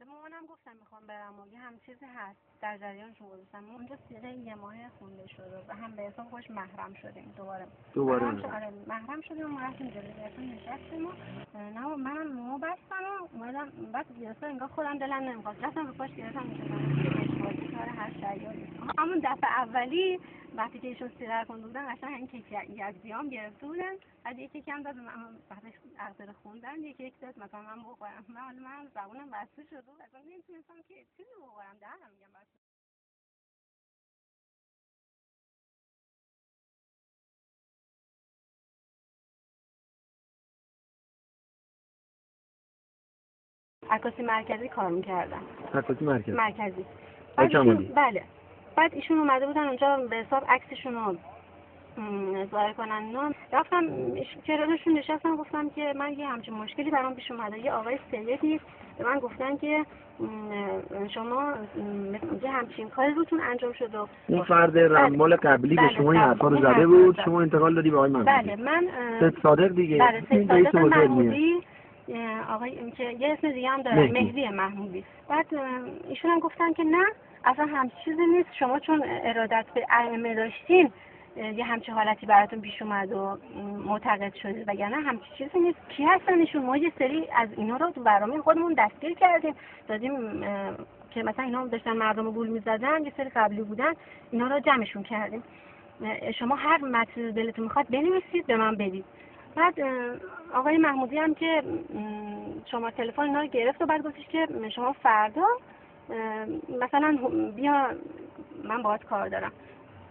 به مامانم گفتم میخوام برم و یه هم چیزی هست در جریانشون گذاشتم. اونجا سیغه یه ماه خونده شد و هم به حساب خوش محرم شدیم دوباره محرم شدیم و رفتیم جلوی بهتون نشستیم و نه منم مو بستم و اومدم بعد گرفتم انگار خودم دلم نمیخواست رفتم رو پاش گرفتم میشدم کار هر شیادی. همون دفعه اولی وقتی که ایشون سیغه کنده بودن قشنگ این کیک یکزیام گرفته بودن بعد یکی کم داد من بعدش عقد خوندن یکی داد مثلا من بخورم من زبونم بسته شده بود اصلا نمیتونستم که چیزی بخورم دهنم میگم بسته. عکاسی مرکزی کار میکردم. عکاسی مرکزی. بله. بعد ایشون اومده بودن اونجا به حساب عکسشون رو ظاهر کنن. نه رفتم کنارشون نشستم گفتم که من یه همچین مشکلی برام پیش اومده. یه آقای سیدی به من گفتن که شما یه همچین کاری روتون انجام شده. اون فرد رمال قبلی که شما این حرفا رو زده بود شما انتقال دادی به آقای محمودی. بله من سید صادق دیگه. بله سید صادق محمودی آقای که یه اسم دیگه هم داره مهدی محمودی. بعد ایشون هم گفتن که نه اصلا همچین چیزی نیست شما چون ارادت به ائمه داشتین یه همچین حالتی براتون پیش اومد و معتقد شدید وگرنه همچین چیزی نیست. کی هستن ایشون؟ ما یه سری از اینا رو تو برنامه خودمون دستگیر کردیم دادیم که مثلا اینا داشتن مردم رو گول می‌زدن یه سری قبلی بودن اینا رو جمعشون کردیم. شما هر متن دلتون میخواد بنویسید به من بدید. بعد آقای محمودی هم که شما تلفن اینا رو گرفت و بعد گفتش که شما فردا مثلا بیا من باهات کار دارم.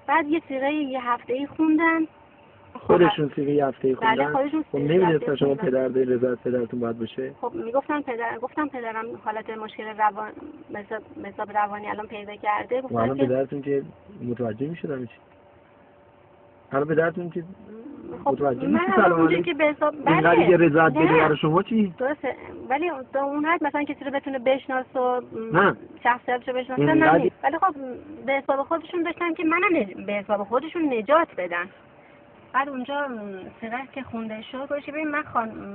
بعد یه سیغه یه هفته‌ای خوندن. خودشون سیغه یه هفته‌ای خوندن. بله خودشون. خب نمی‌دونستن شما پدر دارید رضایت پدرتون باید باشه. خب میگفتن گفتم پدرم حالت مشکل روان مثلا روانی الان پیدا کرده. گفتن الان پدرتون که متوجه می‌شدن چی؟ الان پدرتون که متوجه میشه الان که به حساب بله دیگه رضایت بده برای شما چی؟ درسته ولی اون حد مثلا کسی رو بتونه بشناسه و نه شخصیتشو بشناسه نه ولی خب به حساب خودشون داشتن که منم به حساب خودشون نجات بدن. بعد اونجا سیغه که خونده شد گفتش ببین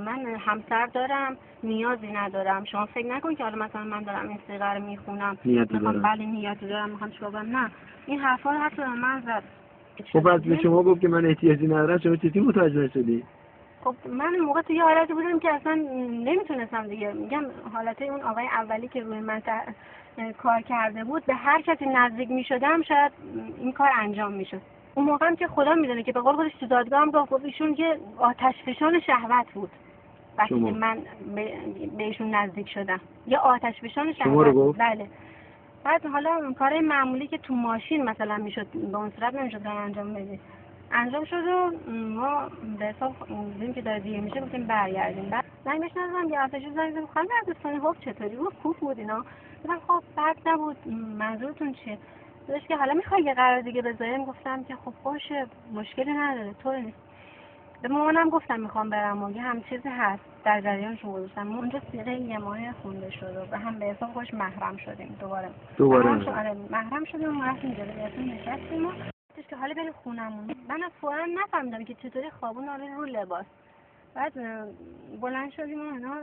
من همسر دارم نیازی ندارم شما فکر نکن که حالا مثلا من دارم این سیغه رو میخونم میخوام بله نیازی دارم میخوام چیکار کنم نه این حرفا رو حتی من زد. خب بعد به شما گفت که من احتیاجی ندارم شما چطوری متوجه شدی؟ خب من موقع توی حالتی بودم که اصلا نمیتونستم دیگه میگم حالت اون آقای اولی که روی من کار کرده بود به هر کسی نزدیک میشدم شاید این کار انجام میشد. اون موقع هم که خدا میدونه که به قول خودش تو دادگاه هم گفت ایشون که آتشفشان شهوت بود وقتی که من به ایشون نزدیک شدم یه آتشفشان شهوت بود. بله. بعد حالا اون کارهای معمولی که تو ماشین مثلا میشد به اون صورت نمیشد انجام بدید انجام شد و ما به حساب دیدیم که داره دیر میشه گفتیم برگردیم. بعد زنگ بهش نزدم یه آتشی زنگ زدم خانم عبدالسلام خب چطوری بود خوب بود اینا گفتم خب بد نبود منظورتون چیه؟ گفتش که حالا میخوای یه قرار دیگه بذاریم گفتم که خب باشه مشکلی نداره طوری نیست. به مامانم گفتم میخوام برم و یه هم چیزی هست در جریانشون گذاشتم. اونجا سیغه یه ماه خونده شد و هم به حساب خوش محرم شدیم دوباره محرم شدیم و رفتیم جلوی بهتون نشستیم و که حالا بریم خونمون. من فوراً نفهمیدم که چطوری خوابون آره رو لباس. بعد بلند شدیم و اینا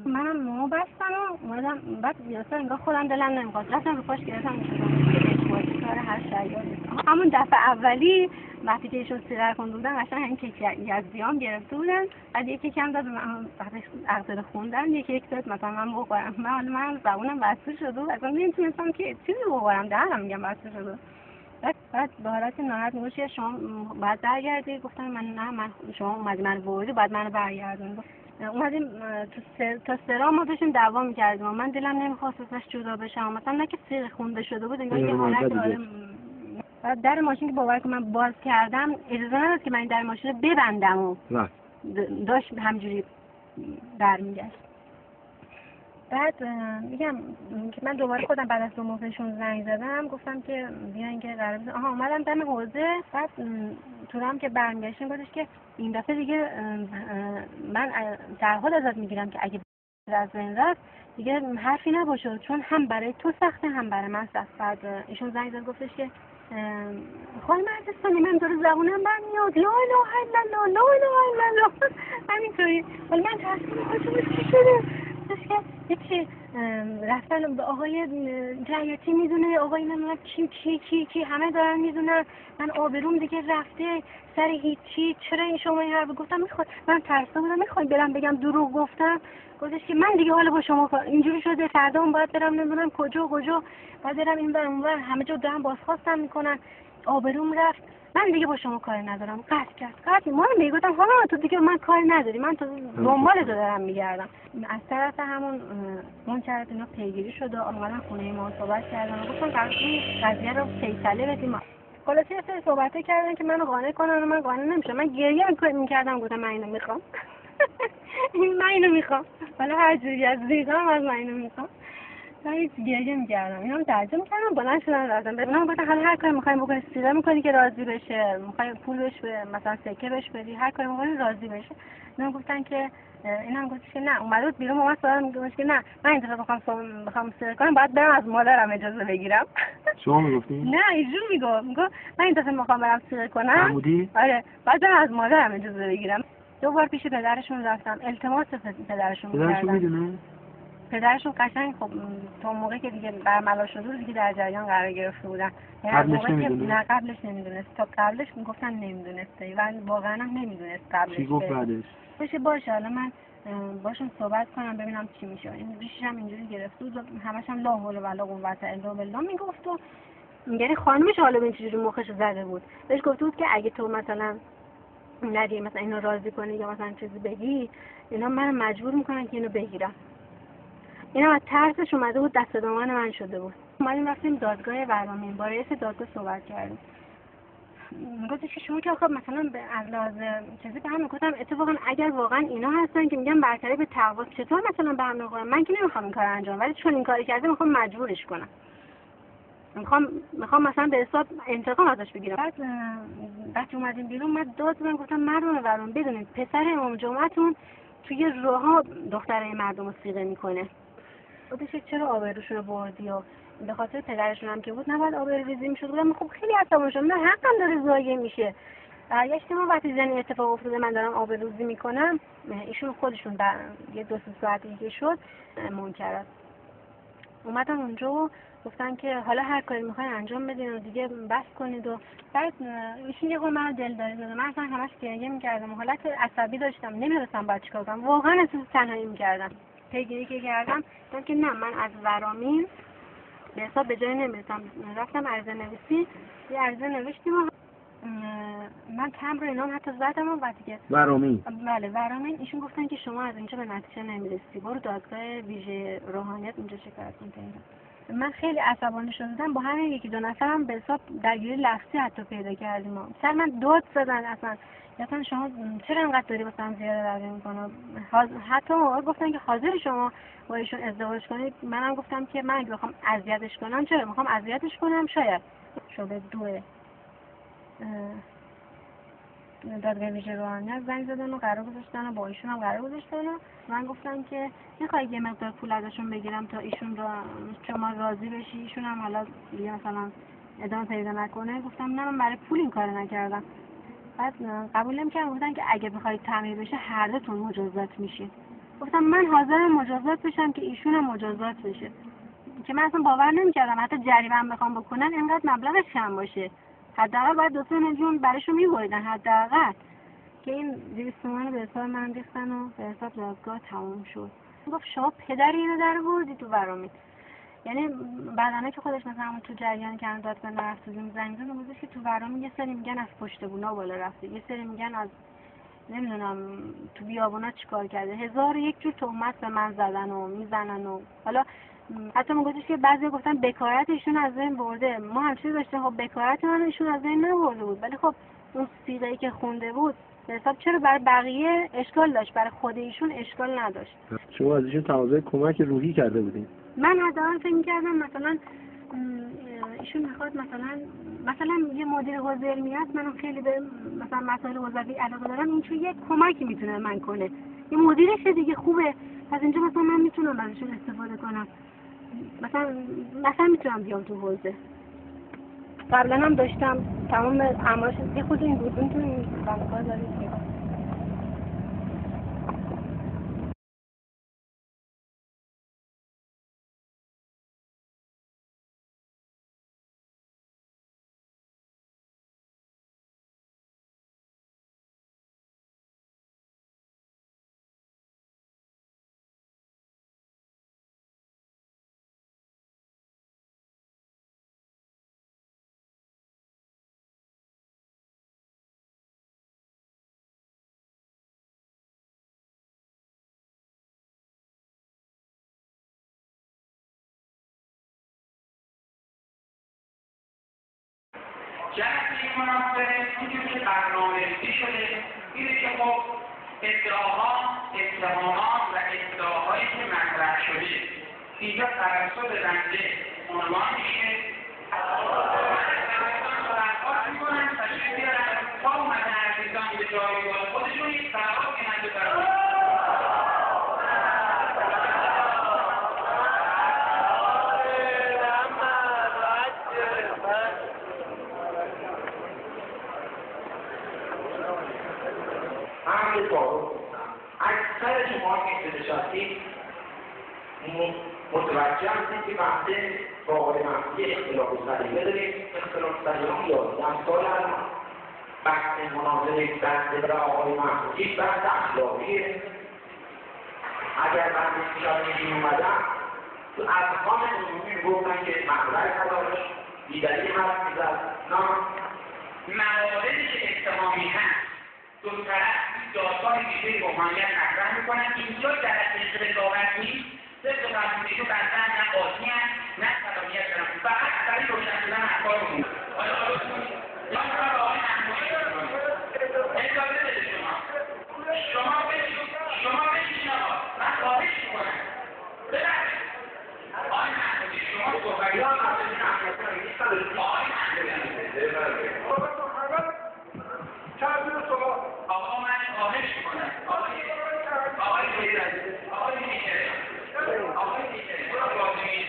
منم مو بستم و اومدم بعد اصلا انگار خودم دلم نمیخواست رفتم رو پاش گرفتم میشدم کار هر شیادی. همون دفعه اولی وقتی که ایشون سیغه کنده بودن قشنگ این کیک یکزیام گرفته بودن بعد یکی کم داد من بعدش عقد خوندن یکی داد مثلا من بخورم من زبونم بسته شده بود اصلا نمیتونستم که چیزی بخورم دهنم میگم بسته شده. بعد به حالت ناراحت میگوش شما باید برگردی گفتم من شما اومدی من بردی بعد منو برگردون. اومدیم تا سرا ما داشتیم دعوا میکردیم و من دلم نمیخواست ازش جدا بشم مثلا نه که سیغه خونده شده بود انگار یه حالت بعد در ماشین که باور کن من باز کردم اجازه نداد که من این در ماشین رو ببندم و داشت همجوری برمیگشت. بعد میگم که من دوباره خودم بعد از 2 ماه بهشون زنگ زدم گفتم که بیاین که قرار بزنیم. اومدم دم حوزه. بعد تو هم که برمیگشتیم گفتش که این دفعه دیگه من تعهد ازت میگیرم که اگه از بین رفت دیگه حرفی نباشه چون هم برای تو سخته هم برای من سخت. بعد ایشون زنگ زد گفتش که خانم عزیزانی من داره زبونم برمیاد لا اله الا الله لا اله الا الله همینطوری ولی من تصمیم خودم چی شده گفتش که یکی رفتن به آقای رعیتی میدونه، آقای نمیدونم کی همه دارن میدونن، من آبروم دیگه رفته سر هیچی، چرا این شما این حرف گفتم؟ میخواد من ترسیده بودم میخوای برم بگم دروغ گفتم. گفتش که من دیگه حالا با شما اینجوری شده، فردا باید برم نمیدونم کجا باید برم این ور اون ور، همه جا دارن بازخواستم میکنن، آبروم رفت، من دیگه با شما کاری ندارم. قطع کرد. ما رو میگفتم حالا تو دیگه من کاری نداری، من تو دنبال تو دارم میگردم. از طرف همون منکرات اینا پیگیری شد و اومدن خونه ما صحبت کردن و گفتن قضیه رو فیصله بدیم. خلاصه یه سری صحبت کردن که منو قانع کنن و من قانع نمیشم. من گریه میکردم، گفتم من اینو میخوام. من اینو میخوام. حالا هر جوری از ریدم از من اینو میخوام. من هیچ گریه میکردم. اینا هم ترجمه کردم، بلند شدن رفتن. اونا گفتن حالا هر کاری میخوایم بکنی، سیغه میکنی که راضی بشه، میخوای پول بهش مثلا سکه بهش بدی، هر کاری میکنی راضی بشه. اینا گفتن که اینا هم گفتش که نه، اومد بود بیرون اومد سوال میگفتش که نه من این دفعه بخوام سیغه کنم باید برم از مادرم اجازه بگیرم. شما میگفتی؟ نه اینجور میگو من این دفعه میخوام برم سیغه کنم. عمودی؟ آره باید برم از مادرم اجازه بگیرم. 2 بار پیش پدرشون رفتم، التماس پدرشون میدونه؟ پدرشون قشنگ خب تا موقعی که دیگه برملا شده بود دیگه در جریان قرار گرفته بودن. قبلش نمیدونه؟ نه قبلش نمیدونست. تا قبلش میگفتن نمیدونسته و واقعا هم نمیدونست قبلش. چی گفت بعدش؟ باشه حالا من باشون صحبت کنم ببینم چی میشه. این ریشش هم اینجوری گرفته بود و همش هم لا حول ولا قوت الا بالله میگفت و یعنی خانمش حالا به این چجوری مخش زده بود. بهش گفته بود که اگه تو مثلا ندی مثلا اینو راضی کنی یا مثلا چیزی بگی اینا منو مجبور میکنن که اینو بگیرم. اینا از ترسش اومده بود دست دامن من شده بود. اومدیم رفتیم دادگاه ورامین، با رئیس دادگاه صحبت کردیم. میگفتش که شما که آخه مثلا به لحاظ چیزی به هم میگفتم اتفاقا اگر واقعا اینا هستن که میگن برتری به تقوا چطور مثلا به هم میخورن، من که نمیخوام این کار انجام ولی چون این کاری کرده میخوام مجبورش کنم، میخوام مثلا به حساب انتقام ازش بگیرم. بعد اومدیم بیرون من داد من گفتم مردم ورام بدونید پسر امام جمعتون توی راهها دخترای مردم رو صیغه میکنه. خودش چرا آبروشون رو بردی و به خاطر پدرشون هم که بود نباید آبروریزی میشد. بودم خب خیلی عصبانی شدم، نه حقم داره ضایع میشه. یه اجتماع وقتی زنی اتفاق افتاده من دارم آبروریزی میکنم، ایشون خودشون در یه 2-3 ساعتی که شد منکرات اومدن اونجا و گفتن که حالا هر کاری میخواین انجام بدین و دیگه بس کنید و بعد ایشون یه منو دلداری داده. من اصلا همش گریه میکردم، حالت عصبی داشتم، نمیدونستم باید چیکار کنم، واقعا احساس تنهایی میکردم. پیگیری که کردم دیدم که نه من از ورامین به حساب به جای نمیرسم. رفتم عرضه نویسی، یه عرضه نوشتیم و من تمبر رو اینام حتی زدم و بعد دیگه ورامین. بله ورامین. ایشون گفتن که شما از اینجا به نتیجه نمیرسی، برو دادگاه ویژه روحانیت اونجا شکایت کن. من خیلی عصبانی شدم، با همین 1-2 نفرم به حساب درگیری لفظی حتی پیدا کردیم. سر من داد زدن اصلا شما چرا انقدر داری مثلا زیاده روی میکنه. حتی گفتن که حاضری شما با ایشون ازدواج کنید. منم گفتم که من اگه بخوام اذیتش کنم چرا میخوام اذیتش کنم. شاید شده 2 دادگاه ویژه روحانیت زنگ زدن و قرار گذاشتن و با ایشون هم قرار گذاشتن و من گفتم که میخوای یه مقدار پول ازشون بگیرم تا ایشون را شما راضی بشی، ایشون هم حالا دیگه مثلا ادامه پیدا نکنه. گفتم نه من برای پول این کارو نکردم. بعد قبول نمی‌کردن، گفتن که اگه بخواید تعمیر بشه هر دوتون مجازات میشید. گفتم من حاضرم مجازات بشم که ایشون هم مجازات بشه، که من اصلا باور نمی‌کردم حتی جریمه هم بخوام بکنن اینقدر مبلغش کم باشه. حداقل باید 2-3 میلیون براشون می‌بریدن حداقل، که این 200 تومن به حساب من ریختن و به حساب دادگاه تموم شد. گفت شما پدری اینو در آوردی تو ورامین. یعنی بعدانه که خودش مثلا همون تو جریان که دادگاه نرفت زنگ زد گفتش که تو ورامین یه سری میگن از پشت بونا بالا رفته، یه سری میگن از نمیدونم تو بیابونا چیکار کرده، 1001 جور تهمت به من زدن و میزنن و حالا حتی میگفتش که بعضی گفتن بکارت ایشون از این برده. ما هم چیزی داشتیم خب بکارت من ایشون از این نبرده بود، ولی خب اون صیغه‌ای که خونده بود به حساب چرا برای بقیه اشکال داشت برای خود ایشون اشکال نداشت. شما از ایشون تقاضای کمک روحی کرده بودین؟ من حداقل فکر می‌کردم مثلا ایشون میخواد مثلا یه مدیر حوزه علمیت، منم خیلی به مثلا مسائل حوزوی علاقه دارم، این چون یه کمکی میتونه من کنه، یه مدیرش دیگه خوبه، از اینجا مثلا من میتونم ازشون استفاده کنم، مثلا میتونم بیام تو حوزه. قبلا هم داشتم تمام اعمالش یه خود این بود تو این کار دارید جلسه مناظره اونجور که برنامه‌ریزی شده اینه که خب ادعاها، اتهامات و ادعاهایی که مطرح شده اینجا توسط بنده عنوان میشه. درخواست میکنم تشریف بیارن تا اومدن عزیزان به جایگاه خودشون یک سلام کنند و برای همه تعارف گفتم اکثر شما که نشستید متوجه هستید که بنده با آقای مهدی اختلاف سلیقه داریم. اختلاف سلیقه هم یادم سال الان بحث مناظره بنده و آقای مهدی بحث اخلاقیه. اگر بنده شاید میومدم تو ارکان عمومی گفتن که مطلع خداش دیگری حرف میزد. نه مواردی که اتهامی هست دو طرف داستان دیگه روحانیت مطرح میکنن. اینجا در حقیقت رقابت نیست. صرف فرمودگی بنده نه قاضی هست نه صلاحیت دارم. فقط برای روشن شدن افکار رو میگم. آیا یا میخوام به آقای محمودی اجازه بده شما بشین آقا من خواهش میکنم ببخشید آقای محمودی شما صحبتی ها آقای محمودی آقا من خواهش میکنم آقای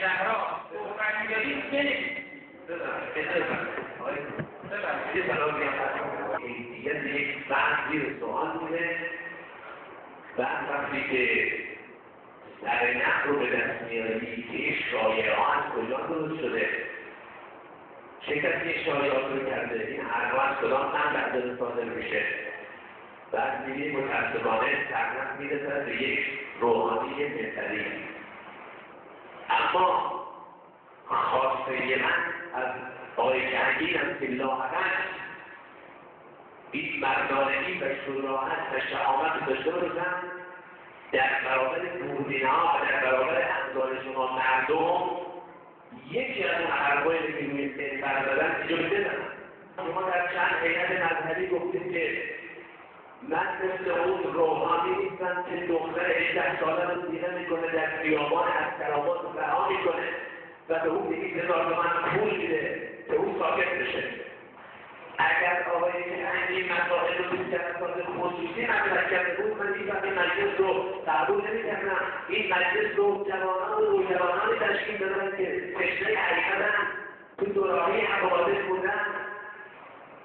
زهرا صحبت می‌کردیم بنویسید. یک بحث زیر سوال بوده. بعد وقتی که در نقل رو به دست میاری که شایعه از کجا درست شده، چه کسی شایعات رو کرده، این حرفا از کدام من در صادر میشه. بعد می‌بینیم متأسفانه تقریبا میرسد به یک روحانی مثلی. اما خواسته من از آقای جهانگیر هم که لااقل این مردانگی و شجاعت و شهامت داشته باشن در برابر دوربین‌ها و در برابر امثال شما مردم یکی از اون حرفایی که روی سر زدن اینجا بزنن. شما در چند هیئت مذهبی گفتید که من مثل اون روحانی نیستم که دختر 18 ساله رو دیده میکنه در خیابان از کرامات رو رها میکنه و به اون دیگه 1000 تومان پول میده که اون ساکت بشه. اگر آقای این مسائل رو به جلسات خصوصی مطرح کرده بود من این مجلس رو قبول نمی‌کردم. این مجلس رو جوانان و نوجوانانی تشکیل دادن که تشنه حقیقتن تو دوره‌های حوادث بودن.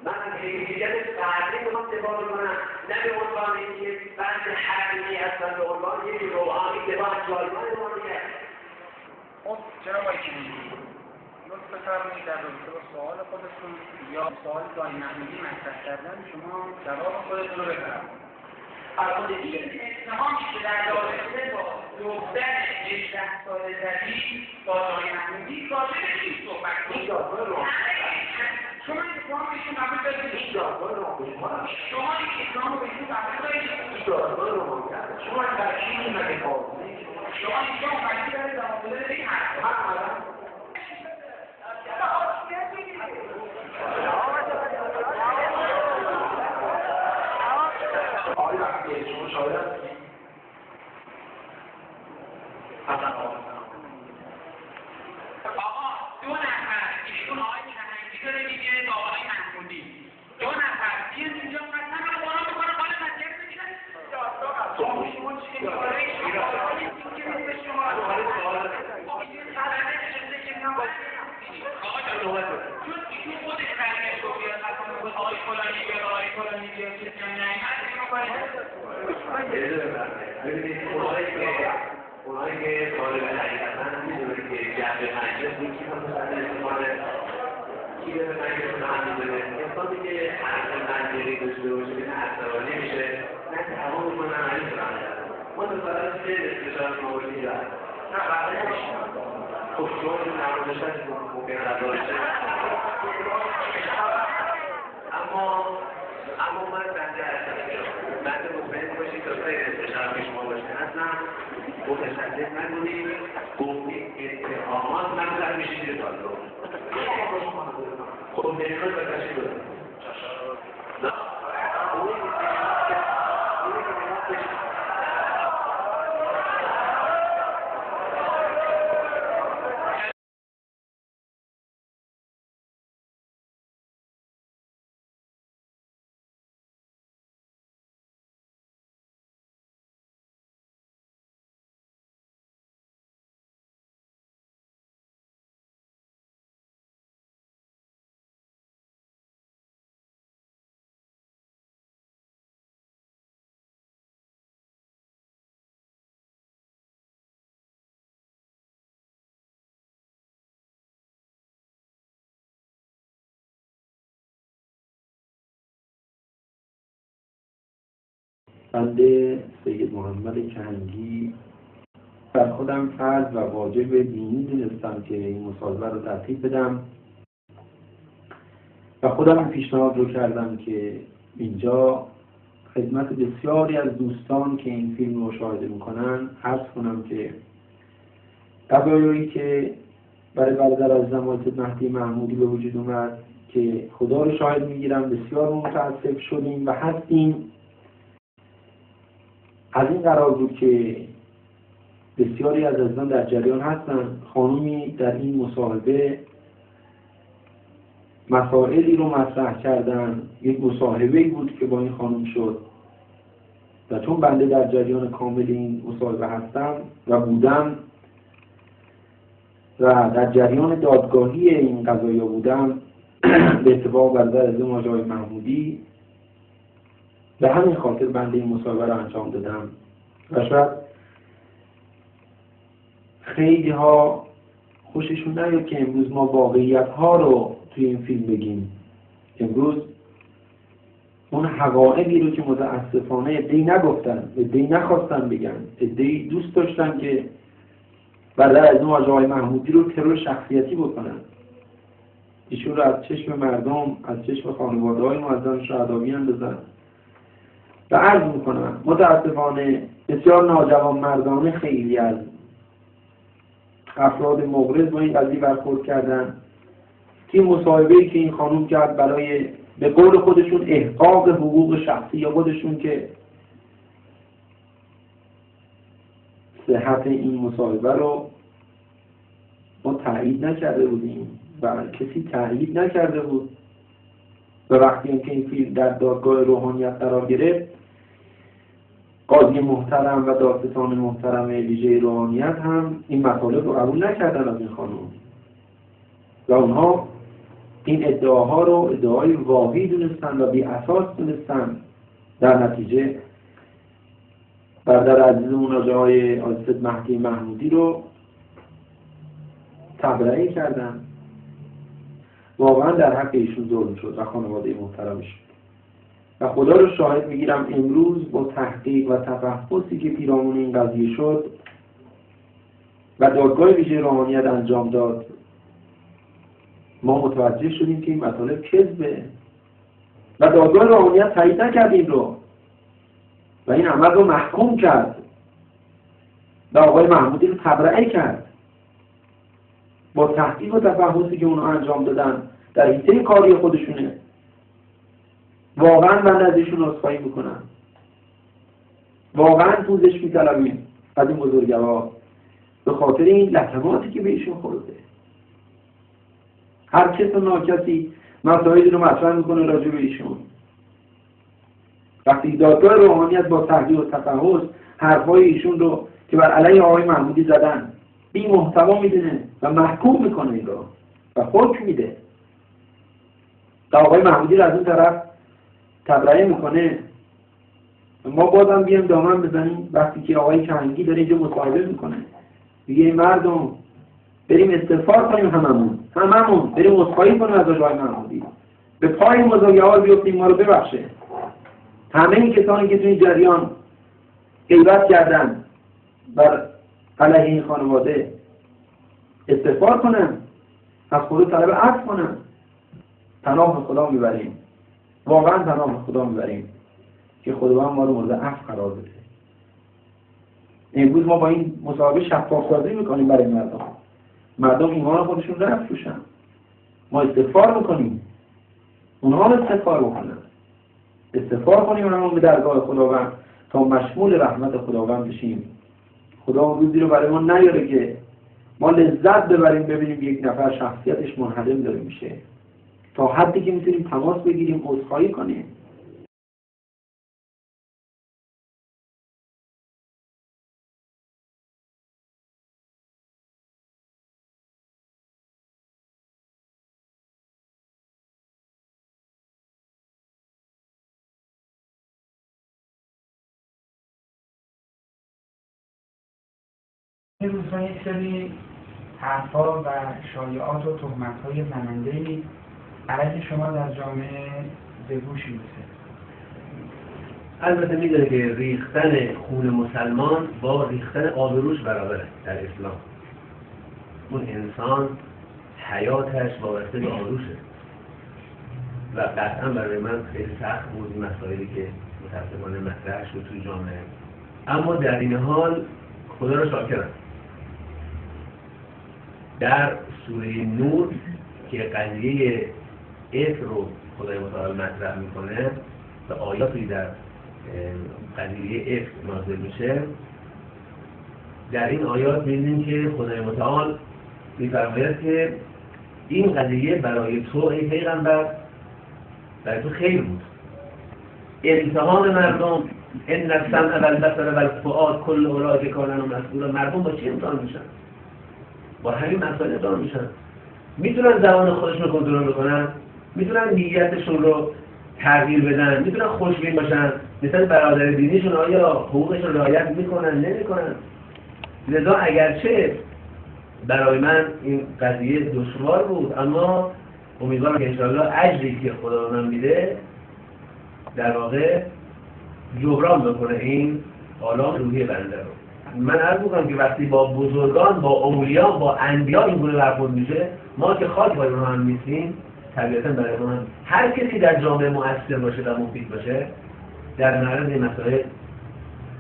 من حیثیت فردی رو دفاع می‌کنم، نه به عنوان اینکه بحث حقیقی هستن، به عنوان یک روحانی که باید جایگاه روحانی هست. خب جناب آقای کلیدی لطف بفرمایید در رابطه با سوال خودتون یا سوال آقای محمودی مطرح کردن شما جواب خودتون رو بفرمایید. البته این اتهامی که در رابطه با دختر 18 ساله زدی با آقای محمودی راجع به چی صحبت کنید؟ شما این اتهام رو ایشون قبول دارید؟ این داستان رو شما این اتهام رو ایشون قبول دارید؟ این داستان رو کرده. شما در چی میمونه قاضی؟ شما اینجا اومدی دارید در مقابل این حرف. آقای وقتی شما شاید آقا 2 نفر ایشون آقای جهانگیری داره میگه با آقای محمودی 2 نفر بیان اینجا قسم رو قرآن بکنه قال مطلب بگیرن شما چی می‌کنید؟ شما چون ایشون خودش برگشت رو بیاد آقای فلانی بیاد آقای فلانی بیاد چیز نمی‌کنه ببینید اونایی که طالب حقیقتاً می‌دونه که جمع مجلس بود که مثلا استفاده کی به مجلس هم می‌دونه انسانی که حرف منطقی داشته باشه که عصبانی میشه نه تمام می‌کنه عملی کنه متفاوت که استشار موردی داره نه بعدش خب شما این نمایشات ممکن نداشته اما من بنده مطمئن باشید تا استشار شما بشناسم متشدد نکنید گفتید اتهامات مطرح میشه زیر تابلو خب نمیخواد به تشکیل بدم بنده سید محمد کهنگی بر خودم فرض و واجب دینی دونستم که این مصاحبه رو ترتیب بدم و خودم این پیشنهاد رو کردم که اینجا خدمت بسیاری از دوستان که این فیلم رو مشاهده میکنن عرض کنم که قضایایی که برای برادر عزیزم حضرت مهدی محمودی به وجود اومد که خدا رو شاهد میگیرم بسیار متاسف شدیم و هستیم. از این قرار بود که بسیاری از عزیزان در جریان هستن. خانومی در این مصاحبه مسائلی رو مطرح کردن. یک مصاحبه‌ای بود که با این خانم شد و چون بنده در جریان کامل این مصاحبه هستم و بودم و در جریان دادگاهی این قضایا بودم به اتفاق برادر عزیزم آقای محمودی، به همین خاطر بنده این مصاحبه رو انجام دادم و شاید خیلی ها خوششون نیاد که امروز ما واقعیت ها رو توی این فیلم بگیم. امروز اون حقایقی رو که متاسفانه عده‌ای نگفتن، عده‌ای نخواستن بگن، عده‌ای دوست داشتن که برادر عزیزم آقای محمودی رو ترور شخصیتی بکنن، ایشون رو از چشم مردم، از چشم خانواده‌های معظم شهدا بیاندازن. و عرض میکنم متاسفانه بسیار ناجوان مردانه خیلی از افراد مغرض با این قضیه برخورد کردن که این مصاحبه‌ای که این خانم کرد برای به قول خودشون احقاق حقوق شخصی یا خودشون که صحت این مصاحبه رو ما تایید نکرده بودیم و کسی تایید نکرده بود و وقتی که این فیلم در دادگاه روحانیت قرار گرفت، قاضی محترم و دادستان محترم ویژه روحانیت هم این مطالب رو قبول نکردن از این خانم و اونها این ادعاها رو ادعای واهی دونستن و بی اساس دونستن. در نتیجه برادر عزیزمون آقای حضرت مهدی محمودی رو تبرئه کردن. واقعا در حق ایشون ظلم شد و خانواده محترمش و خدا رو شاهد میگیرم امروز با تحقیق و تفحصی که پیرامون این قضیه شد و دادگاه ویژه روحانیت انجام داد، ما متوجه شدیم که این مطالب کذبه و دادگاه روحانیت تایید نکرد این رو و این عمل رو محکوم کرد و آقای محمودی رو تبرئه کرد با تحقیق و تفحصی که اونها انجام دادن در حیطه کاری خودشونه. واقعا من ازشون عذرخواهی میکنم، واقعا پوزش میطلبیم از این بزرگوار به خاطر این لطماتی که بهشون خورده. هر کس و ناکسی مسائلی رو مطرح میکنه راجع به ایشون. وقتی دادگاه روحانیت با تحقیق و تفحص حرفای ایشون رو که بر علیه آقای محمودی زدن بی محتوا میدونه و محکوم میکنه این رو و حکم میده و آقای محمودی رو از اون طرف تبرئه میکنه، ما بازم بیایم دامن بزنیم وقتی که آقای کهنگی داره اینجا مصاحبه میکنه میگه مردم بریم استغفار کنیم، هممون بریم عذرخواهی کنیم از آقای محمودی، به پای بزرگوار بیفتیم ما رو ببخشه. همه این کسانی که تو این جریان غیبت کردن بر علیه این خانواده استغفار کنن، از خدا طلب عفو کنن. پناه خدا میبریم، واقعا پناه خدا میبریم که خداوند ما رو مورد عفو قرار بده امروز ما با این مصاحبه شفاف سازی میکنیم برای مردم ایمان خودشون رو نفروشن. ما استغفار میکنیم، اونها هم استغفار بکنن، استغفار کنیم همون به درگاه خداوند تا مشمول رحمت خداوند بشیم. خدا روزی رو برای ما نیاره که ما لذت ببریم ببینیم یک نفر شخصیتش منهدم داره میشه. تا حدی که میتونیم تماس بگیریم، عذرخواهی کنیم. این روزها یک سری حرفا و شایعات و تهمت‌های زننده‌ای علیه شما در جامعه به گوش می‌رسه. البته میدونه که ریختن خون مسلمان با ریختن آبروش برابره در اسلام. اون انسان حیاتش وابسته به آبروشه و قطعا برای من خیلی سخت بود این مسائلی که متاسفانه مطرح شد توی جامعه. اما در این حال خدا رو شاکرم. در سوره نور که قضیه افک رو خدای متعال مطرح میکنه و آیاتی در قضیه افک نازل میشه، در این آیات می‌بینیم که خدای متعال می‌فرماید که این قضیه برای تو ای پیغمبر برای تو خیر بود. امتحان مردم ان السمع والبصر والفؤاد کل اولئک کان عنه مسئولا. مردم با چی امتحان میشن؟ با همین مسائل امتحان میشن. میتونن زبان خودشون رو کنترل بکنن، میتونن نیتشون رو تغییر بدن، میتونن خوشبین باشن، مثلا برادر دینیشون آیا حقوقشون رعایت میکنن نمیکنن. لذا اگرچه برای من این قضیه دشوار بود، اما امیدوارم که انشاءالله اجری که خدا من میده در واقع جبران بکنه این آلام روحی بنده رو. من عرض میکنم که وقتی با بزرگان، با اولیان، با انبیا این گونه برخورد میشه، ما که خاک پای اونها هم نیستیم، طبیعتا برای ما هم هر کسی در جامعه مؤثر باشه و مفید باشه در معرض این مسائل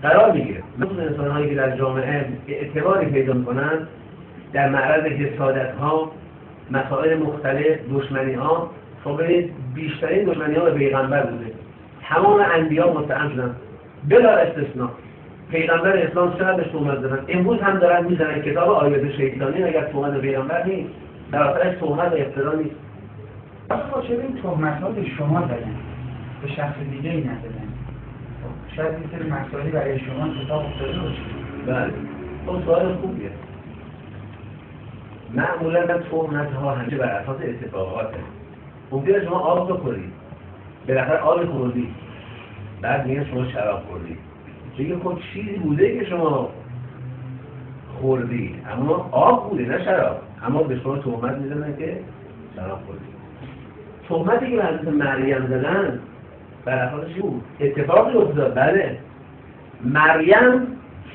قرار میگیره. مثل انسان‌هایی که در جامعه اعتباری پیدا میکنن در معرض حسادت‌ها، مسائل مختلف، دشمنی‌ها، خب بیشترین دشمنی‌ها به پیغمبر بوده. تمام انبیا متهم شدن بلا استثناء. پیغمبر اسلام چقدر بهش تهمت زدن، امروز هم دارن میزنن. کتاب آیات شیطانی اگر تهمت پیغمبر نیست، در آخرش تهمت و افترا نیست. اما چرا این تهمت‌ها به شما زدن؟ به شخص دیگه‌ای نزدن؟ شاید این سری مسائلی برای شما کتاب افتاده باشه. بله. اون سوال خوبیه. معمولا تهمت‌ها همیشه بر اساس اتفاقاته. ممکنه شما آب بخورید، بالاخره آب خوردی، بعد میگن شما شراب خوردی. چون خب چیزی بوده که شما خوردی، اما آب بوده نه شراب، اما به شما تهمت میزنن که شراب خوردی. تهمتی که به حضرت مریم زدن بر اساس چی بود؟ اتفاقی افتاد. بله، مریم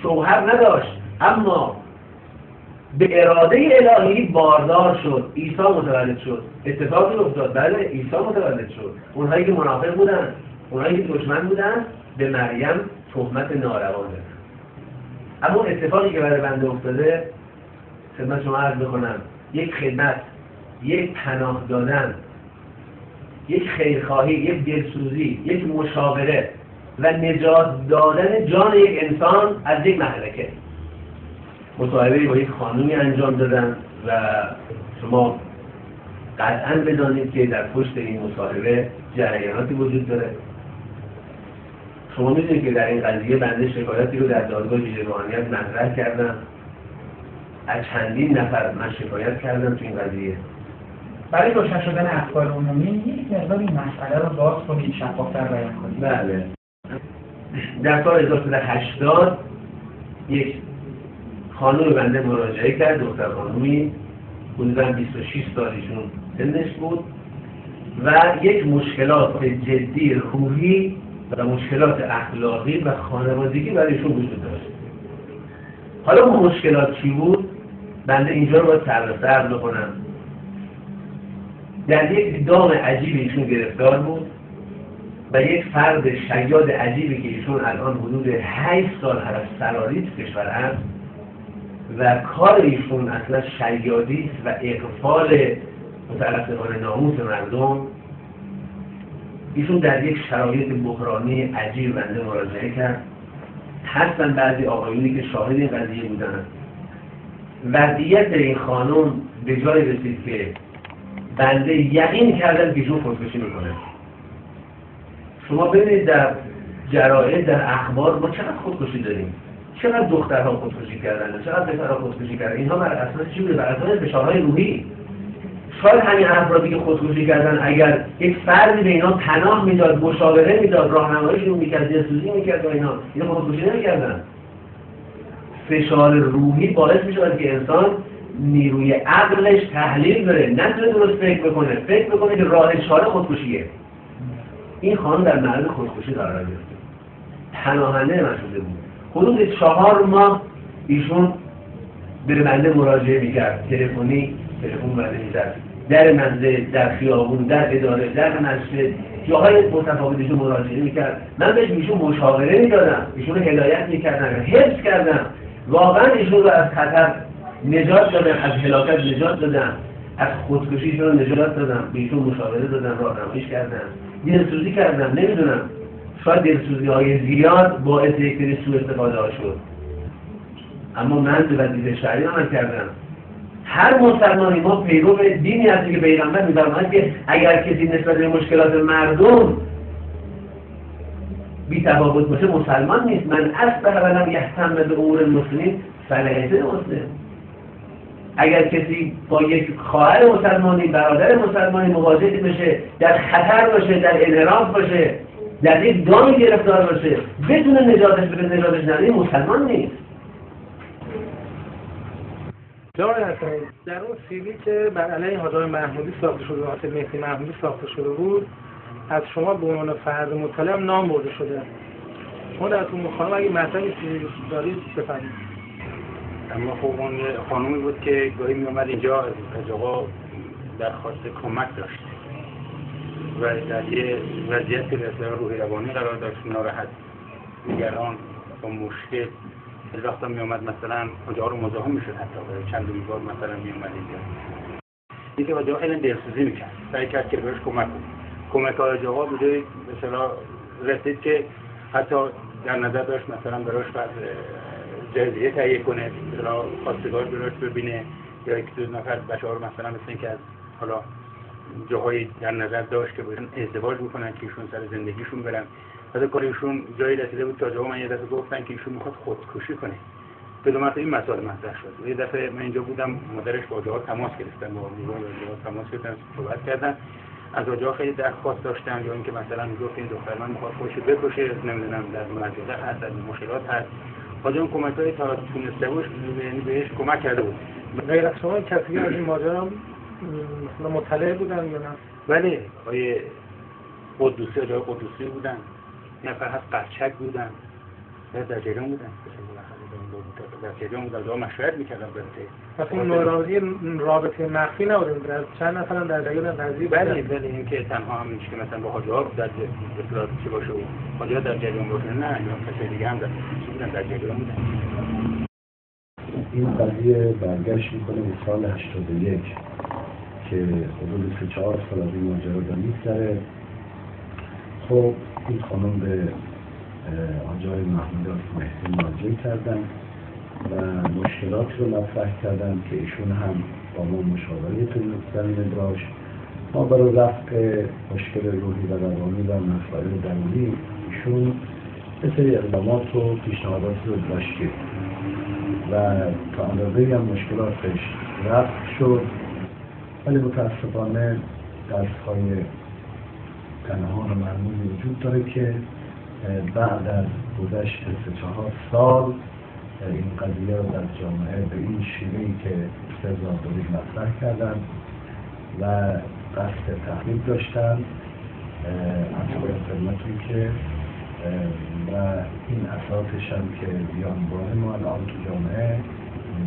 شوهر نداشت اما به اراده الهی باردار شد، عیسی متولد شد. اتفاقی افتاد. بله، عیسی متولد شد. اونهایی که منافق بودن، اونهایی که دشمن بودن، به مریم تهمت ناروا زدن. اما اتفاقی که برای بنده افتاده خدمت شما عرض بکنم، یک خدمت، یک پناه دادن، یک خیرخواهی، یک دلسوزی، یک مشاوره و نجات دادن جان یک انسان از یک مهلکه. مصاحبه با یک خانومی انجام دادن و شما قطعاً بدانید که در پشت این مصاحبه جریاناتی وجود داره. شما میدونید که در این قضیه بنده شکایتی رو در دادگاه ویژه روحانیت مطرح کردم. از چندین نفر من شکایت کردم تو این قضیه. برای روشن شدن افکار عمومی یک مقدار این مسئله رو باز کنید، شفاف‌تر بیان کنید. بله. در سال 1980 یک خانم بنده مراجعه کرد، دختر خانومی حدوداً 26 سالشون سنش بود و یک مشکلات جدی روحی و مشکلات اخلاقی و خانوادگی برایشون وجود داشت. حالا اون مشکلات چی بود؟ بنده اینجا رو باید سر بکنم. در یک دام عجیبی ایشون گرفتار بود و یک فرد شیاد عجیبی که ایشون الان حدود 8 سال هر سراری تو کشور است و کار ایشون اصلا شیادی و اغفال متعلقان ناموس مردم. ایشون در یک شرایط بحرانی عجیب بنده مراجعه کرد. هستن بعضی آقایونی که شاهد این قضیه بودن. وضعیت این خانم به جای رسید که بنده یقین کردم که ایشون خودکشی میکنه. شما ببینید در جرائد، در اخبار ما چقدر خودکشی داریم، چقدر دخترها خودکشی کردن، چقدر پسرها خودکشی کردن. اینها بر اساس چی بوده؟ بر اساس فشارهای روحی. شاید همین افرادی که خودکشی کردن اگر یک فردی به اینا پناه میداد، مشاوره میداد، راهنماییشون میکرد، دلسوزی میکرد و اینا خودکشی نمیکردن. فشار روحی باعث میشود که انسان نیروی عقلش تحلیل بره، نتونه درست فکر بکنه که راه چاره خودکشیه. این خانم در معرض خودکشی قرار گرفت. پناهنده من شده بود. حدود 4 ماه ایشون به بنده مراجعه میکرد، تلفن بنده میزد، در منزل، در خیابون، در اداره، در مسجد، جاهای متفاوت ایشون مراجعه میکرد. من بهش ایشون مشاوره میدادم، ایشون رو هدایت میکردم، حفظ کردم. واقعا ایشون رو از خطر نجات دادم، از هلاکت نجات دادم، از خودکشی رو نجات دادم، به ایشون مشاوره دادم، راهنماییش کردم، دلسوزی کردم. نمیدونم شاید دلسوزی‌های زیاد باعث یک سری سوء استفاده ها شد، اما من به وظیفه شرعی عمل کردم. هر مسلمانی، ما پیرو دینی هستیم که پیغمبر می‌فرماید که اگر کسی نسبت به مشکلات مردم بی‌تفاوت باشه مسلمان نیست. من اصبح و لم یهتم به امور المسلمین فلیس مسلم. اگر کسی با یک خواهر مسلمانی، برادر مسلمانی مواجه بشه، در خطر باشه، در انحراف باشه، در یک دامی گرفتار باشه، بدون نجاتش نده، مسلمان نیست. جای حسنی، در اون سیدی که بر علیه حاج آقای محمودی ساخته شده، حاج مهدی محمودی ساخته شده بود، از شما به عنوان فرد مطلع نام برده شده. شما در تو مخالفه اگه مطلبی دارید بفرمایید. اما خب اون خانومی بود که گاهی می اومد اینجا از آقا درخواست کمک داشت و در یه وضعیت روحی روانی قرار داشت، ناراحت، نگران، با مشکل. از وقتا می اومد مثلا اونجا رو مزاحم میشد، حتی چند بار مثلا می اومد اینجا. اینکه اونجا خیلی دلسوزی میکرد، سعی کرد که بهش کمک کنه. کمک های آقا بوده مثلا رسید که حتی در نظر داشت مثلا براش بعد جزیه تهیه کنه، مثلا خواستگار براش ببینه، یا یک دو نفر بچه‌ها رو مثلا مثل اینکه از حالا جاهایی در نظر داشت که باید ازدواج بکنن که ایشون سر زندگیشون برن. حتی کارشون جایی رسیده بود تا جاها من یه دفعه گفتن که ایشون میخواد خودکشی کنه. دو مرتبه این مسائل مطرح شد. یه دفعه من اینجا بودم، مادرش با آجاها تماس گرفتن، با آجاها تماس گرفتن، صحبت کردن. از آجاها خیلی درخواست داشتن، یا اینکه مثلا میگفت این دختر من میخواد خودش بکشه، نمیدونم در مجازه هست، در مشکلات هست. آجاها کمک‌های تا تونسته بود یعنی بهش کمک کرده بود. غیر از شما کسی از این ماجرا مثلا مطلع بودن یا نه؟ بله، آقای قدوسی، آجاهای قدوسی بودن. نفر هست قرچک بودن، در جریان بودن، در جریان بودن، آجاها مشورت میکردن برده. پس این رابطه مخفی نبودن، در چند نفر هم در جریان قضیه بودن؟ بله، این که تنها هم نیست که مثلا با حاجی‌ها در اصلاحات چی باشه و حاجی‌ها در جریان باشه، نه، یا کسی دیگه هم در جریان بودن. این قضیه برگشت میکنه به سال 81 که حدود 3-4 سال از این ماجرا داره میگذره. خب این خانم به آجای محمود مهدی مراجعه کردن و مشکلات رو مطرح کردن که ایشون هم با ما مشاوره تو زمینه داشت. ما برای رفع مشکل روحی و روانی و مسائل درونی ایشون یه سری اقدامات و پیشنهادات رو داشتیم و تا اندازه‌ای هم مشکلاتش رفع شد، ولی متاسفانه دست‌های پنهان و مرموزی وجود داره که بعد از گذشت 3-4 سال این قضیه رو در جامعه به این شیوهی که استعداد دارید مطرح کردن و قصد تحریف داشتن از باید خدمتون که و این اثراتش هم که بیانباره ما الان تو جامعه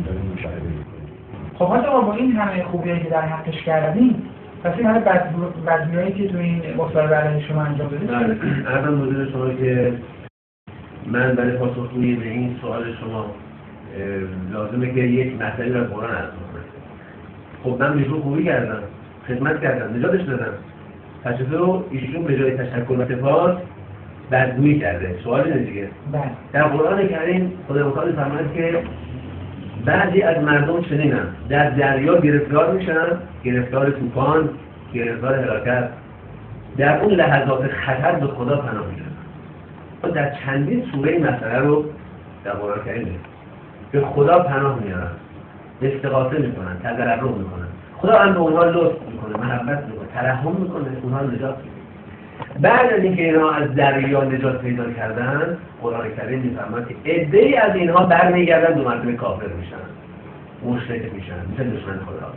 داریم مشاهده می‌کنیم. خب حاج آقا با این همه خوبیایی که در حقش کردیم پس این همه بدبینایی که تو این مصاحبه علیه شما انجام دادید. عرضم حضور شما که من برای پاسخگویی به این سوال شما لازمه که یک مسئله رو قرآن عرض کنم. خب من بهشون خوبی کردم، خدمت کردم، نجاتش دادم. پس ایشون به جای تشکر و سپاس بدگویی کرده. سوال اینه دیگه. در قرآن کریم خدا متعال فرمود که بعضی از مردم چنینن، در دریا گرفتار میشن، گرفتار طوفان، گرفتار هلاکت، در اون لحظات خطر به خدا پناه میبرن. در چندین سوره مسئله رو در قرآن کریم به خدا پناه میارن، استغاثه میکنن، تضرع میکنن. خدا هم به اونها لطف میکنه، محبت میکنه، ترحم میکنه، اونها رو نجات میده. بعد از اینکه اینا از دریا نجات پیدا کردن، قرآن کریم میفرماد که عده‌ای از اینها برمیگردن دو مرتبه کافر میشن، مشرک میشن، مثل دشمن خدا.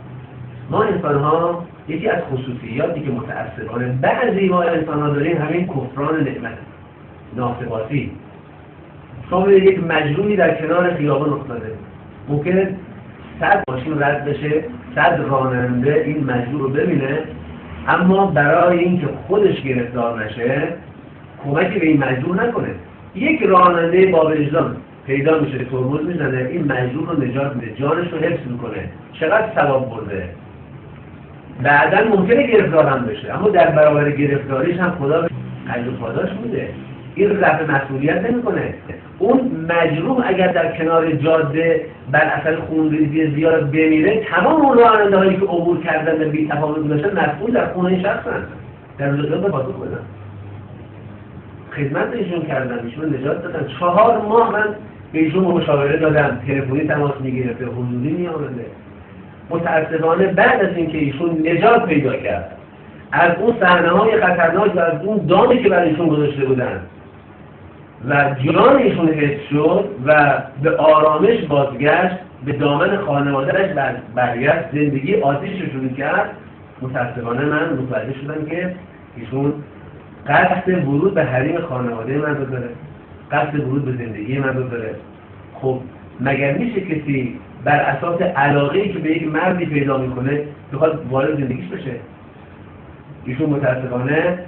ما انسان‌ها یکی از خصوصیاتی که متأسفانه بعضی ما انسان‌ها داریم همین کفران نعمت، ناسپاسی. شما یک مجنونی در کنار خیابان افتاده، ممکنه 100 ماشین رد بشه، 100 راننده این مجنون رو ببینه، اما برای اینکه خودش گرفتار نشه کمکی به این مجنون نکنه. یک راننده با وجدان پیدا میشه، ترمز میزنه، این مجنون رو نجات میده، جانش رو حفظ میکنه، چقدر ثواب برده. بعداً ممکنه گرفتار هم بشه، اما در برابر گرفتاریش هم خدا اجر و پاداش میده. این رفع مسئولیت نمیکنه. اون مجروح اگر در کنار جاده بر اثر خونریزی زیاد بمیره، تمام اون راننده‌هایی که عبور کردن و بی تفاوت داشتن مسئول در خون این شخص هستن. در روز قیامت پاسخ بدن. خدمت ایشون کردن، ایشون نجات دادن. 4 ماه من به ایشون مشاوره دادم، تلفنی تماس میگرفته، حضوری میآمده. متأسفانه بعد از اینکه ایشون نجات پیدا کرد از اون صحنه‌های خطرناک و از اون دامی که برای ایشون گذاشته بودن و جان ایشون حفظ شد و به آرامش بازگشت، به دامن خانواده‌اش برگشت، زندگی عادیش رو شروع کرد، متأسفانه من متوجه شدم که ایشون قصد ورود به حریم خانواده من رو داره، قصد ورود به زندگی من رو داره. خب مگر میشه کسی بر اساس علاقه‌ای که به یک مردی پیدا میکنه بخواد وارد زندگیش بشه؟ ایشون متأسفانه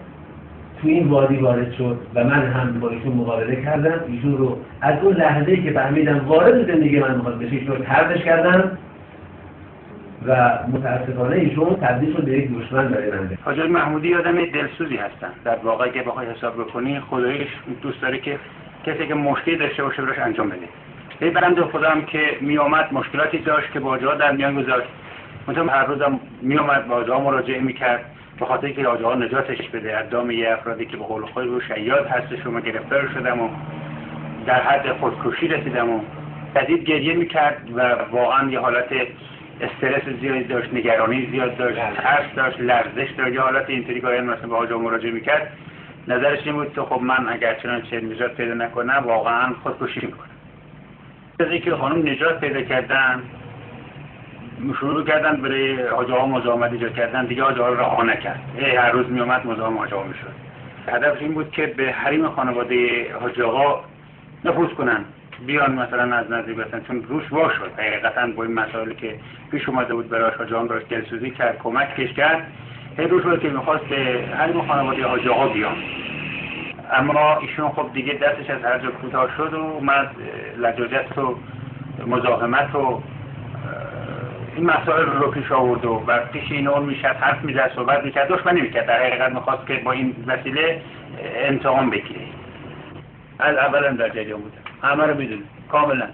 تو این وادی وارد شد و من هم با ایشون مقابله کردم. ایشون رو از اون لحظه‌ای که فهمیدم وارد زندگی من میخواد بشه، ایشون رو طردش کردم و متأسفانه ایشون تبدیل شد به یک دشمن برای من. حاج محمودی آدم دلسوزی هستن. در واقع که بخوای حساب بکنی، خداییش دوست داره که کسی که مشکلی داشته باشه براش انجام بده. ای بنده خدا هم که میومد مشکلاتی داشت که با جا در میان گذاشت. مثلا هر روزم میومد با جا مراجعه میکرد به خاطر که آجاها نجاتش بده از دام یه افرادی که به قول خود رو شیاد هستش و من گرفتار شدم و در حد خودکشی رسیدم و شدید گریه میکرد و واقعا یه حالت استرس زیادی داشت، نگرانی زیاد داشت، ترس داشت، لرزش داشت، یه حالت اینطوری که مثلا به آجاها مراجعه میکرد. نظرش این بود که خب من اگر چنانچه نجات پیدا نکنم واقعا خودکشی میکنم. از اینکه خانم نجات پیدا کردن شروع کردن برای حاج آقا مزاحمت ایجاد کردن، دیگه حاج آقا رو رها نکرد. هر روز میومد مزاحم حاج آقا میشد. هدفش این بود که به حریم خانواده حاج آقا نفوذ کنن، بیان مثلا از نزدیک بسن، چون روش وا شد حقیقتا با این مسائلی که پیش اومده بود براش. حاج آقا براش دلسوزی کرد، کمکش کرد. روش بود که میخواست به حریم خانواده حاج آقا بیان. اما ایشون خب دیگه دستش از هر جا کوتاه شد و اومد لجاجت و مزاحمت و این مسائل رو پیش آورد و پیش این اون میشد، حرف میزد، صحبت میکرد، دشمنی میکرد. در حقیقت میخواست که با این وسیله انتقام بگیره. از اول هم در جریان بودم، همه رو میدونم کاملا.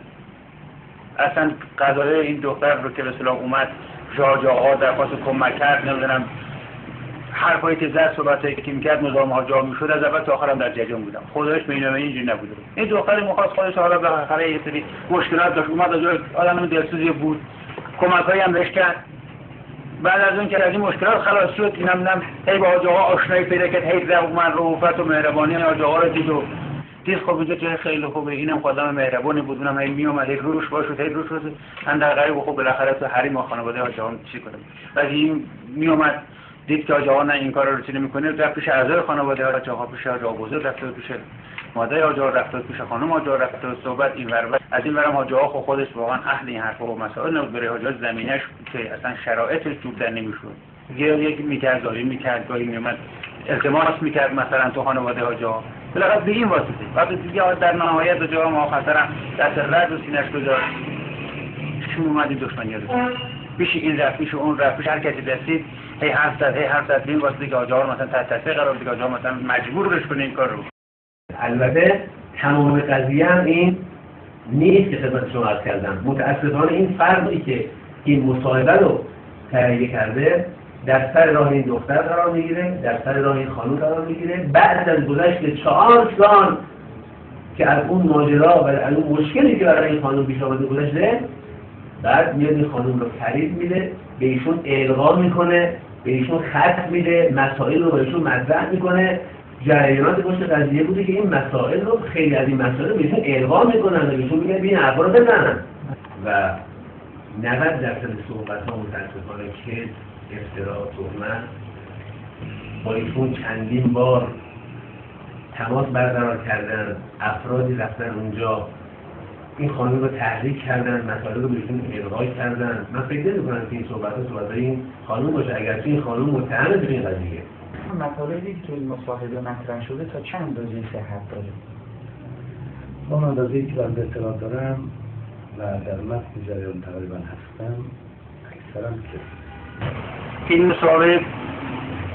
اصلا قضایه این دختر رو که به اصطلاح اومد حاج آقا درخواست کمک کرد، نمیدونم حرفایی که زد، صحبتایی که میکرد، مزاحم حاج آقا میشد، از اول تا آخرم در جریان بودم. خودش بینه اینجوری نبوده. این دختر میخواست خودش حالا بالاخره یه سری مشکلات داشت، اومد از آدم دلسوزی بود، کمکایی هم بهش کرد. بعد از اون که از این مشکلات خلاص شد، اینم هی با حاج آقا آشنایی پیدا کرد، هی من رؤوفت و مهربانی حاج آقا رو دید خب اینجا چه خیلی خوبه، اینم آدم مهربانی بود، اونم هی میومد، هی روش باشد، هی روش بود. اندر غریب خب بالاخره تو حریم خانواده حاج آقا چی کنه. بعد این میومد دید که حاج آقا نه این کارا رو چی نمیکنه، رفت پیش اعضای خانواده حاج آقا، پیش حاج آقا بزرگ رفت، پیش مادر حاج آقا رفت، پیش خانم حاج آقا رفت، صحبت این ور از این ورم حاج آقا خودش واقعا اهل این حرفا و مسائل نبود. برای حاج آقا زمینش که اصلا شرایطش جور در نمیشد. یکی میکرد داری میکرد گاهی میومد التماس میکرد مثلا تو خانواده ها جا بالاخره به این واسطه وقتی دیگه در نهایت جا ما خسرم دست رد و سینش گذاشت شما اومدی دشمنی رو پیش این رفت پیش اون رفت پیش هر کسی رسید هی حرف زد این واسطه که آجا مثلا تحت تاثیر قرار بده، آجا مثلا مجبور بشه کنه این کار رو. البته تمام قضیه هم این نیست که خدمت شما عرض کردم. متاسفانه این فردی که این مصاحبه رو تهیه کرده در سر راه این دختر قرار میگیره، در سر راه این خانم قرار میگیره، بعد از گذشت 4 سال که از اون ماجرا و از اون مشکلی که برای این خانم پیش آمده گذشته، بعد میاد این خانم رو فرید میده، به ایشون القا میکنه، به ایشون خط میده، مسائل رو به ایشون مطرح میکنه. جریانات پشت قضیه بوده که این مسائل رو خیلی از این مسائل رو به ایشون القا میکنن و به ایشون میگن بین حرفا رو بزنن و 90% صحبت‌ها متاسفانه که افترا تهمت با ایشون چندین بار تماس برقرار کردن، افرادی رفتن اونجا این خانم رو تحریک کردن، مسائل رو بهشون القا کردن. من فکر نمی‌کنم که این صحبت‌های این خانم باشه، اگرچه این خانم متهم به این قضیه. مطالبی که توی مصاحبه مطرح شده تا چند اندازه صحت داره؟ اون اندازه‌ای که بنده اطلاع دارم و در متن جریان تقریبا هستم اکثرا که این مصاحبه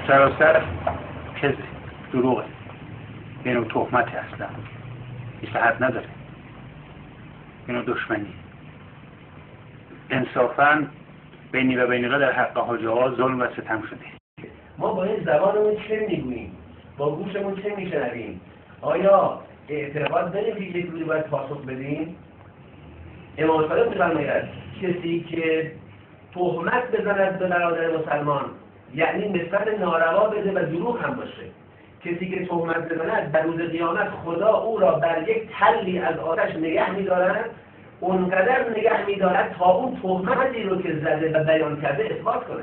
سراسر کذب دروغه، اینو تهمت اصلا صحت نداره، اینو دشمنی. انصافاً بینی و بین الله در حق حاجی‌ها ظلم و ستم شده. ما با این زبانمون چه میگوییم؟ با گوشمون چه میشنویم؟ آیا اعتقاد داریم که یک روزی باید پاسخ بدیم؟ امام صادق می‌فرماید کسی که تهمت بزند به برادر مسلمان یعنی نسبت ناروا بده و دروغ هم باشه، کسی که تهمت بزند در روز قیامت خدا او را بر یک تلی از آتش نگه می‌دارد، اونقدر نگه می‌دارد تا اون تهمتی رو که زده و بیان کرده اثبات کنه.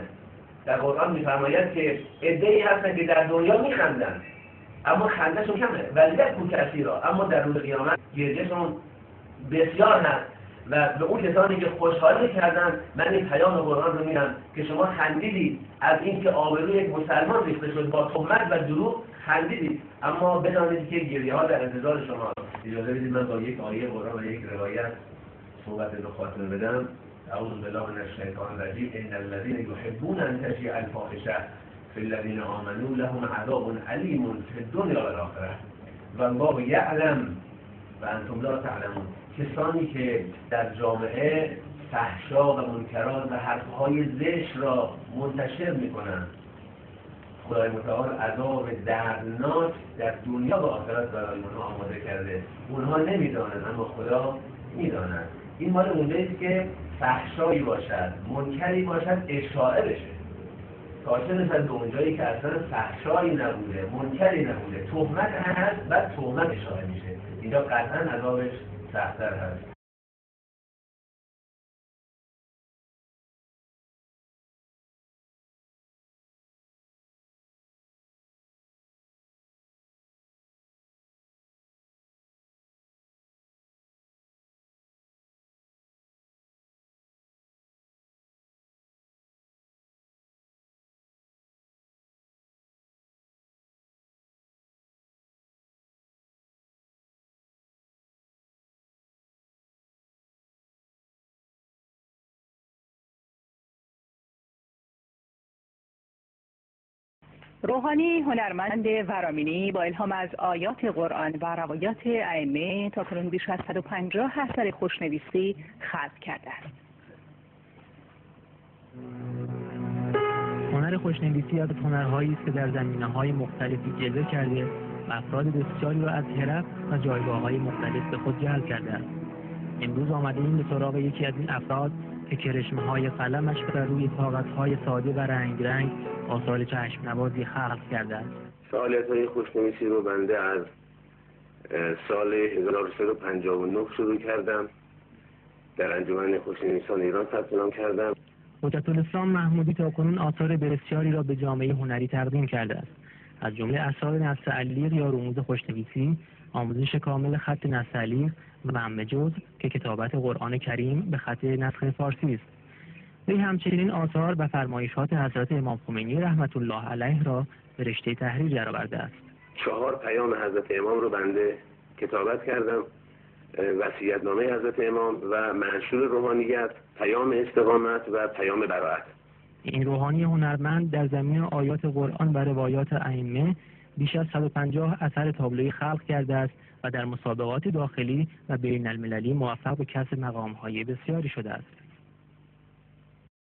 در قرآن می‌فرماید که عده‌ای هستن که در دنیا می‌خندن اما خنده‌شون کمه ولی کثیرا، اما در روز قیامت گریه‌شون بسیار هست و به اون کسانی که خوشحالی کردن من این پیام قرآن رو میدم که شما خندیدید از اینکه آبروی یک مسلمان ریخته شد با تهمت و دروغ خندیدید، اما بدانید که گریه‌ها در انتظار شما. اجازه بدید من با یک آیه قرآن و یک روایت صحبت رو خاتمه بدم. اعوذ بالله من الشیطان الرجیم. ان الذين يحبون ان تشيع الفاحشه في الذين آمنوا لهم عذاب علیم في الدنيا والآخرة والله یعلم و انتم لا تعلمون. کسانی که در جامعه فحشا و منکرات و حرفهای زشت را منتشر میکنند، خدای متعال عذاب دردناک در دنیا و آخرت برای اونها آماده کرده. اونها نمیدانند اما خدا میداند. این مال اونجاییست که فحشایی باشد، منکری باشد، اشاعه بشه. تا چه رسد به اونجایی که اصلا فحشایی نبوده، منکری نبوده، تهمت هست و تهمت اشاعه میشه. اینجا قطعا عذابش سخت‌تر هست. روحانی هنرمند ورامینی با الهام از آیات قرآن و روایات ائمه تاکنون بیش از 150 اثر خوشنویسی خلق کرده است. هنر خوشنویسی از هنرهایی است که در زمینه‌های مختلفی جلوه کرده و افراد بسیاری را از حرف و جایگاه‌های مختلف به خود جلب کرده است. امروز آمده‌ایم به سراغ یکی از این افراد که کرشمه‌های قلمش بر روی کاغذهای ساده و رنگ آثار چشم نوازی خلق کرده است. فعالیت‌های خوشنویسی رو بنده از سال 1359 شروع کردم. در انجمن خوشنویسان ایران ثبت نام کردم. حجت الاسلام محمودی تاکنون آثار بسیاری را به جامعه هنری تقدیم کرده است. از جمله اثار نصرعلیق یا رموز خوشنویسی، آموزش کامل خط نصرعلیق و معمجز که کتابت قرآن کریم به خط نسخ فارسی است. وی همچنین آثار و فرمایشات حضرت امام خمینی رحمت الله علیه را به رشته تحریر درآورده است. 4 پیام حضرت امام رو بنده کتابت کردم: وصیت‌نامه حضرت امام و منشور روحانیت، پیام استقامت و پیام براءت. این روحانی هنرمند در زمینه آیات قرآن و روایات ائمه بیش از 150 اثر تابلویی خلق کرده است و در مسابقات داخلی و بین المللی موفق به کسب مقام‌های بسیاری شده است.